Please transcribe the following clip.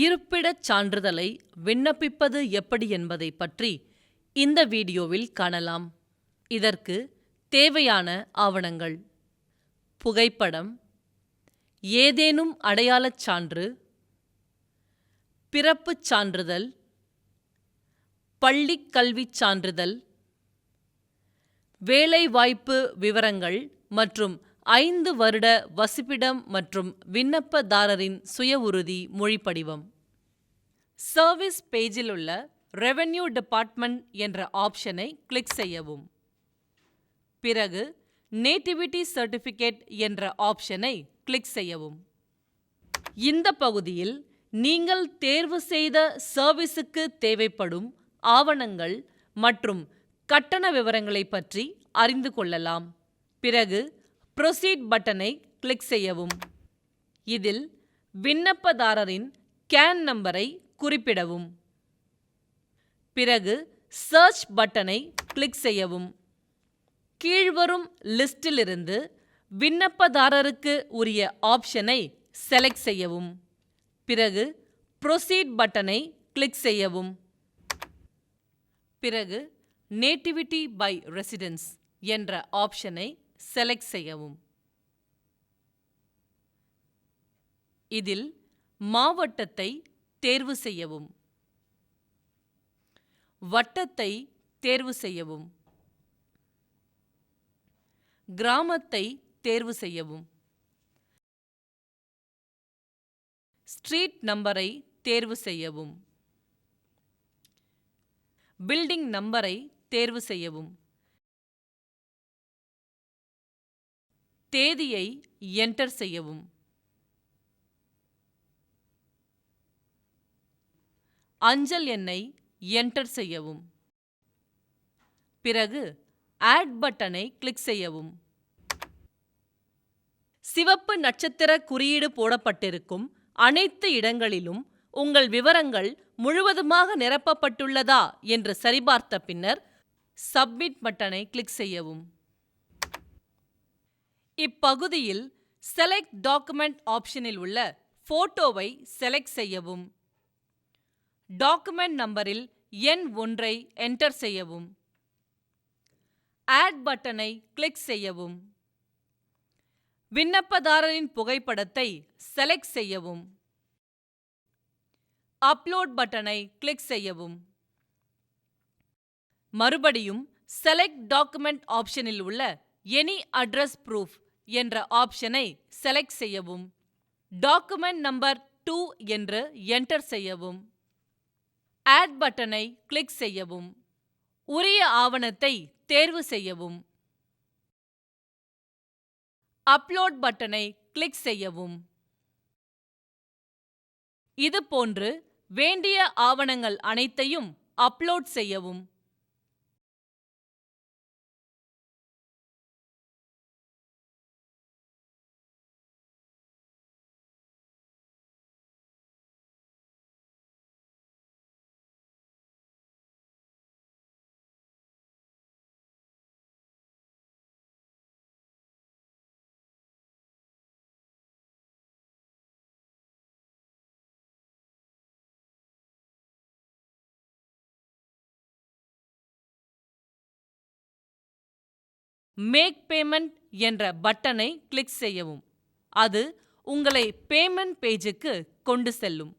இருப்பிடச் சான்றிதழை விண்ணப்பிப்பது எப்படி என்பதை பற்றி இந்த வீடியோவில் காணலாம். இதற்கு தேவையான ஆவணங்கள்: புகைப்படம், ஏதேனும் அடையாளச் சான்று, பிறப்புச் சான்றிதழ், பள்ளிக் கல்விச் சான்றிதழ், வேலைவாய்ப்பு விவரங்கள் மற்றும் 5 வருட வசிப்பிடம் மற்றும் விண்ணப்பதாரரின் சுய உறுதி மொழிப்படிவம். சர்வீஸ் பேஜில் உள்ள ரெவென்யூ டிபார்ட்மெண்ட் என்ற ஆப்ஷனை கிளிக் செய்யவும். பிறகு நேட்டிவிட்டி சர்டிஃபிகேட் என்ற ஆப்ஷனை கிளிக் செய்யவும். இந்த பகுதியில் நீங்கள் தேர்வு செய்த சர்வீஸுக்கு தேவைப்படும் ஆவணங்கள் மற்றும் கட்டண விவரங்களை பற்றி அறிந்து கொள்ளலாம். பிறகு ப்ரொசீட் பட்டனை கிளிக் செய்யவும். இதில் விண்ணப்பதாரரின் கேன் நம்பரை குறிப்பிடவும். பிறகு சர்ச் பட்டனை கிளிக் செய்யவும். கீழ்வரும் லிஸ்டிலிருந்து விண்ணப்பதாரருக்கு உரிய ஆப்ஷனை செலக்ட் செய்யவும். பிறகு ப்ரொசீட் பட்டனை கிளிக் செய்யவும். பிறகு நேட்டிவிட்டி பை ரெசிடென்ஸ் என்ற ஆப்ஷனை செலக்ட் செய்யவும். இதில் மாவட்டத்தை தேர்வு செய்யவும். வட்டத்தை தேர்வு செய்யவும். கிராமத்தை தேர்வு செய்யவும். ஸ்ட்ரீட் நம்பரை தேர்வு செய்யவும். பில்டிங் நம்பரை தேர்வு செய்யவும். தேதியை என்டர் செய்யவும். அஞ்சல் எண்ணை என்டர் செய்யவும். பிறகு ஆட் பட்டனை கிளிக் செய்யவும். சிவப்பு நட்சத்திர குறியீடு போடப்பட்டிருக்கும் அனைத்து இடங்களிலும் உங்கள் விவரங்கள் முழுவதுமாக நிரப்பப்பட்டுள்ளதா என்று சரிபார்த்த பின்னர் சப்மிட் பட்டனை கிளிக் செய்யவும். இப்பகுதியில் செலக்ட் டாக்குமெண்ட் ஆப்ஷனில் உள்ள போட்டோவை செலக்ட் செய்யவும். டாக்குமெண்ட் நம்பரில் எண் 1ஐ என்டர் செய்யவும். ஆட் பட்டனை கிளிக் செய்யவும். விண்ணப்பதாரரின் புகைப்படத்தை செலக்ட் செய்யவும். அப்லோட் பட்டனை கிளிக் செய்யவும். மறுபடியும் செலக்ட் டாக்குமெண்ட் ஆப்ஷனில் உள்ள எனி அட்ரஸ் ப்ரூஃப் என்ற ஆப்ஷனை செலக்ட் செய்யவும். டாக்குமெண்ட் நம்பர் 2 என்று என்டர் செய்யவும். ஆட் பட்டனை கிளிக் செய்யவும். உரிய ஆவணத்தை தேர்வு செய்யவும். அப்லோட் பட்டனை கிளிக் செய்யவும். இதுபோன்று வேண்டிய ஆவணங்கள் அனைத்தையும் அப்லோட் செய்யவும். மேக் பேமெண்ட் என்ற பட்டனை கிளிக் செய்யவும். அது உங்களை பேமெண்ட் பேஜுக்கு கொண்டு செல்லும்.